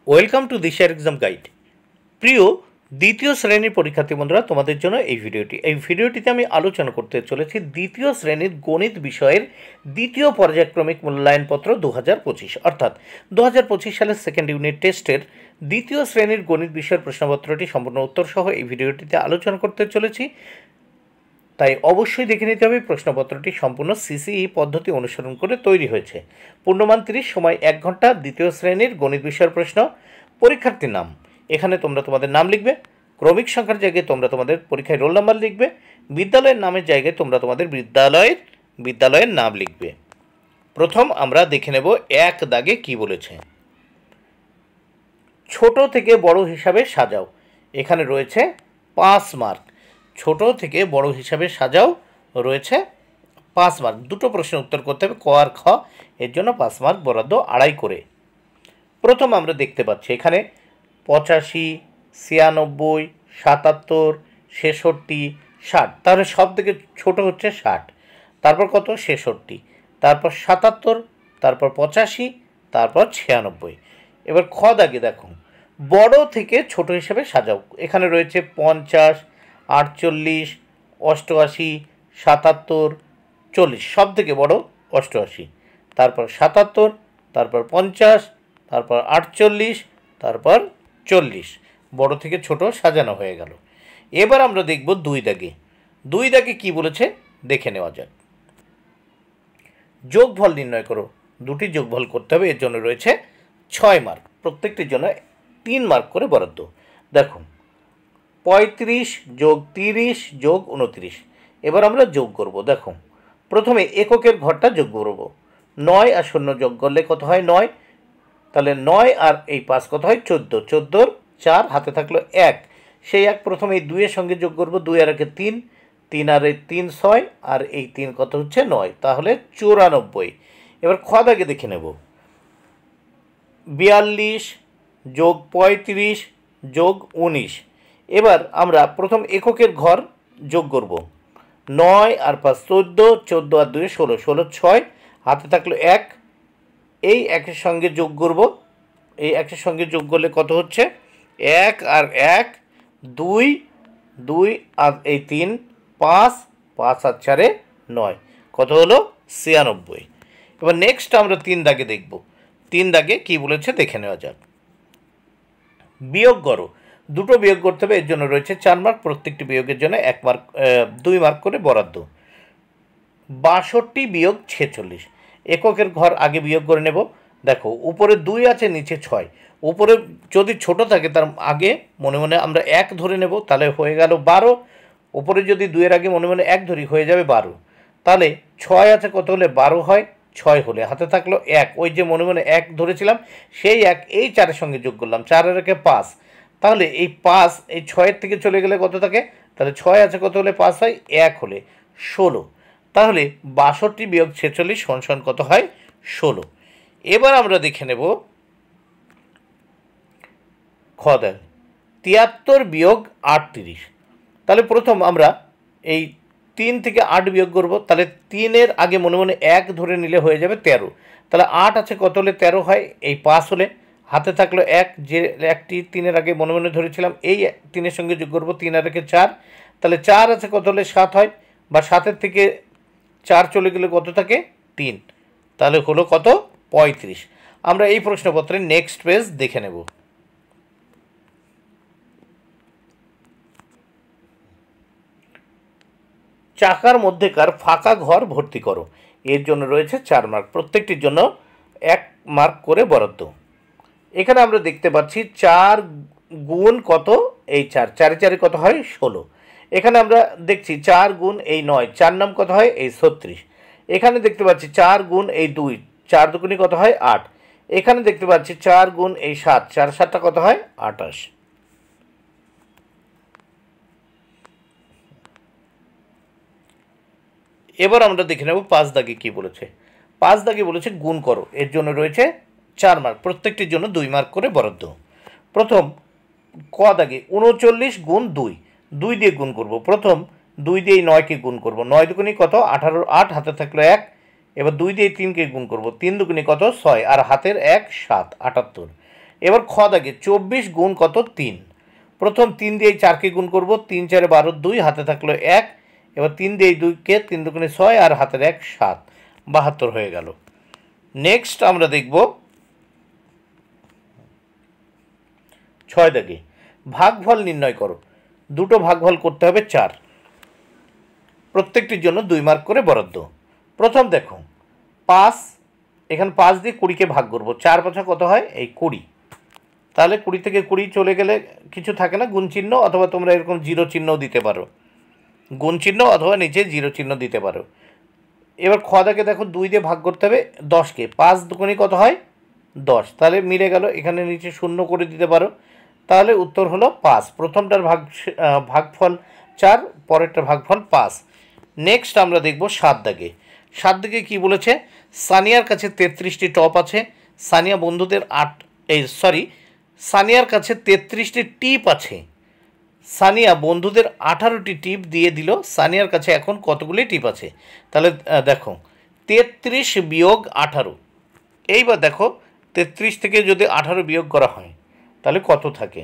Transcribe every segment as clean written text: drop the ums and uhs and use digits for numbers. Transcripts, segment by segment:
Welcome to দিশার exam guide. প্রিয় দ্বিতীয় শ্রেণীর পরীক্ষার্থী বন্ধুরা, তোমাদের জন্য এই ভিডিওটিতে আমি আলোচনা করতে চলেছি দ্বিতীয় শ্রেণীর গণিত বিষয়ের দ্বিতীয় পর্যায়ক্রমিক মূল্যায়নপত্র 2025, অর্থাৎ 2025 সালের সেকেন্ড ইউনিট টেস্টের দ্বিতীয় শ্রেণীর গণিত বিষয়ের প্রশ্নপত্রটি সম্পূর্ণ উত্তর সহ এই ভিডিওটিতে আলোচনা করতে চলেছি। তাই অবশ্যই দেখে নিতে হবে প্রশ্নপত্রটি সম্পূর্ণ সিসিই পদ্ধতি অনুসরণ করে তৈরি হয়েছে। পূর্ণমান 30, সময় 1 ঘন্টা। দ্বিতীয় শ্রেণীর গণিত বিষয়ের প্রশ্ন। পরীক্ষার্থীর নাম, এখানে তোমরা তোমাদের নাম লিখবে। ক্রমিক সংখ্যার জায়গায় তোমরা তোমাদের পরীক্ষায় রোল নাম্বার লিখবে। বিদ্যালয়ের নামের জায়গায় তোমরা তোমাদের বিদ্যালয়ের নাম লিখবে। প্রথম আমরা দেখে নেব 1 দাগে কি বলেছে। ছোট থেকে বড় হিসাবে সাজাও। এখানে রয়েছে 5 মার্ক। ছোট থেকে বড় হিসাবে সাজাও রয়েছে 5 মার্ক। দুটো প্রশ্নের উত্তর করতে হবে, ক আর খ। এর জন্য 5 মার্ক বরাদ্দ, 2.5 করে। প্রথম আমরা দেখতে পাচ্ছি এখানে 85, 96, 77, 66, 60। তাহলে সব থেকে ছোট হচ্ছে 60, তারপর কত 66, তারপর 77, তারপর 85, তারপর 96। এবার খ দাগে দেখো, বড় থেকে ছোট হিসেবে সাজাও। এখানে রয়েছে 50, 48, 88, 77, 40। সব থেকে বড় 88, তারপর 77, তারপর 50, তারপর 48, তারপর 40। বড় থেকে ছোট সাজানো হয়ে গেল। এবার আমরা দেখব 2 দাগে। 2 দাগে কি বলেছে দেখে নেওয়া যাক। যোগফল নির্ণয় করো। দুটি যোগফল করতে হবে, এর জন্য রয়েছে 6 মার্ক। প্রত্যেকটির জন্য 3 মার্ক করে বরাদ্দ। দেখুন 35 যোগ 30 যোগ 29। এবার আমরা যোগ করব। দেখো প্রথমে এককের ঘরটা যোগ করব। 9 আর 0 যোগ করলে কত হয় 9। তাহলে 9 আর এই 5 কত হয় 14। 14 4, হাতে থাকলো 1। সেই 1 প্রথমে এই 2 এর সঙ্গে যোগ করব। 2 আর 1 3, 3 আর এই 3 6, আর এই 3 কত হচ্ছে 9, তাহলে 94। এবার খ দাগে দেখে নেব। 42 যোগ 35 যোগ 19। এবার আমরা প্রথম এককের ঘর যোগ করব। 9 আর 5 14, 14 আর 2 16, 16 6, হাতে থাকলো 1। এই 1-এর সঙ্গে যোগ করব। এই 1-এর সঙ্গে যোগ করলে কত হচ্ছে 1 আর 1 2, 2 আর এই 3 5, 5 আর 4 9, কত হলো 96। এবার নেক্সট আমরা 3 দাগে দেখব। 3 দাগে কি বলেছে দেখে নেওয়া যাক। বিয়োগ করো। দুটো বিয়োগ করতে হবে, এর জন্য রয়েছে 4 মার্ক। প্রত্যেকটি বিয়োগের জন্য 1 মার্ক 2 মার্ক করে বরাদ্দ। 62 বিয়োগ 46। এককের ঘর আগে বিয়োগ করে নেব। দেখো উপরে 2 আছে, নিচে 6। উপরে যদি ছোট থাকে তার আগে মনে মনে আমরা 1 ধরে নেব, তাহলে হয়ে গেল 12। উপরে যদি 2 এর আগে মনে মনে 1 ধরি, হয়ে যাবে 12। তাহলে 6 আছে কত হলে 12 হয়। 6 হলে হাতে থাকলো 1। ওই যে মনে মনে 1 ধরেছিলাম, সেই 1 এই 4-এর সঙ্গে যোগ করলাম। 4 আর 1 5, তাহলে এই 5 এই 6-এর থেকে চলে গেলে কত থাকে, তাহলে 6 আছে কত হলে 5 হয়, 1 হলে 16। তাহলে 62 বিয়োগ 46 সমান কত হয় 16। এবার আমরা দেখে নেব খ দাগ। 73 বিয়োগ 38। তাহলে প্রথম আমরা এই 3 থেকে 8 বিয়োগ করব। তাহলে 3-এর আগে মনে মনে 1 ধরে নিলে হয়ে যাবে 13। তাহলে 8 আছে কত হলে 13 হয়, এই 5 হলে হাতে থাকলো 1। যে 1টি 3-এর আগে মনে মনে ধরেছিলাম, এই 3-এর সঙ্গে যোগ করব। 3 আর 1 4, তাহলে 4 আছে কত হলে 7 হয়, বা 7-এর থেকে 4 চলে গেলে কত থাকে 3, তাহলে হলো কত 35। আমরা এই প্রশ্নপত্রের নেক্সট পেজ দেখে নেব। চাকার মধ্যেকার ফাঁকা ঘর ভর্তি করো। এর জন্য রয়েছে 4 মার্ক। প্রত্যেকটির জন্য 1 মার্ক করে বরাদ্দ। এখানে আমরা দেখতে পাচ্ছি 4 গুণ কত এই 4, 4 4 কত হয় 16। এখানে আমরা দেখছি 4 গুণ এই 9, 4 নাম কত হয় এই 36। এখানে দেখতে পাচ্ছি 4 গুণ এই 2, 4 দুগুণী কত হয় 8। এখানে দেখতে পাচ্ছি 4 গুণ এই 7, 4 7টা কত হয় 28। এবার আমরা দেখে নেব 5 দাগে কি বলেছে। 5 দাগে বলেছে গুণ করো। এর জন্য রয়েছে 4 মার্ক। প্রত্যেকটির জন্য 2 মার্ক করে বরাদ্দ। প্রথম ক দাগে 39 গুণ 2, 2 দিয়ে গুণ করব। প্রথম 2 দিয়ে 9কে গুণ করব। 9 দুগুণী কত 18, 8 হাতে থাকলো 1। এবার 2 দিয়ে 3কে গুণ করব। 3 দুগুণী কত 6, আর হাতের 1 7, 78। এবার খ দাগে 24 গুণ কত 3। প্রথম 3 দিয়ে এই 4কে গুণ করব, 3 4 12 2, হাতে থাকলো 1। এবার 3 দিয়ে এই 2কে 3 দুগুণে 6 আর হাতের 1 7, 72 হয়ে গেল। নেক্সট আমরা দেখব 6 দাগে ভাগফল নির্ণয় করো। দুটো ভাগফল করতে হবে 4, প্রত্যেকটির জন্য 2 মার্ক করে বরাদ্দ। প্রথম দেখো 5, এখানে 5 দিয়ে 20কে ভাগ করব, 4 5 কত হয় এই 20। তাহলে 20 থেকে 20 চলে গেলে কিছু থাকে না, গুণ চিহ্ন, অথবা তোমরা এরকম জিরো চিহ্নও দিতে পারো, গুণ চিহ্ন অথবা নিচে জিরো চিহ্ন দিতে পারো। এবার খ দাগে দেখো 2 দিয়ে ভাগ করতে হবে 10কে, 5 দুগুণে কত হয় 10, তাহলে মিলে গেল, এখানে নিচে 0 করে দিতে পারো। তাহলে উত্তর হলো 5। প্রথমটার ভাগফল 4, পরেরটার ভাগফল 5। নেক্সট আমরা দেখব 7 দাগে। 7 দাগে কী বলেছে, সানিয়ার কাছে 33টি টপ আছে, সানিয়া বন্ধুদের সানিয়ার কাছে 33টি টিপ আছে। সানিয়া বন্ধুদের 18টি টিপ দিয়ে দিল, সানিয়ার কাছে এখন কতগুলি টিপ আছে? তাহলে দেখো 33 বিয়োগ 18। এইবার দেখো 33 থেকে যদি 18 বিয়োগ করা হয় তাহলে কত থাকে?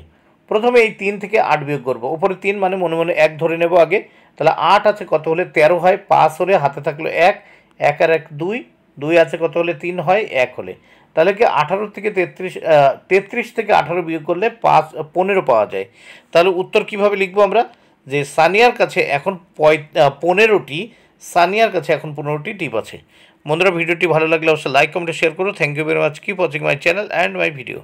প্রথমে এই 3 থেকে 8 বিয়োগ করব, উপরে 3 মানে মনে মনে 1 ধরে নেব আগে। তাহলে 8 আছে কত হলে 13 হয়, 5 হলে হাতে থাকলো 1, 1 আর 1 2, 2 আছে কত হলে 3 হয়, 1 হলে। তাহলে কি 18 থেকে 33 থেকে 18 বিয়োগ করলে 15 পাওয়া যায়। তাহলে উত্তর কিভাবে লিখবো আমরা, যে সানিয়ার কাছে এখন 15টি, সানিয়ার কাছে এখন 15টি টিপ আছে। বন্ধুরা ভিডিওটি ভালো লাগলে অবশ্যই লাইক কমেন্ট শেয়ার করো। Thank you very much, keep watching my channel and my video.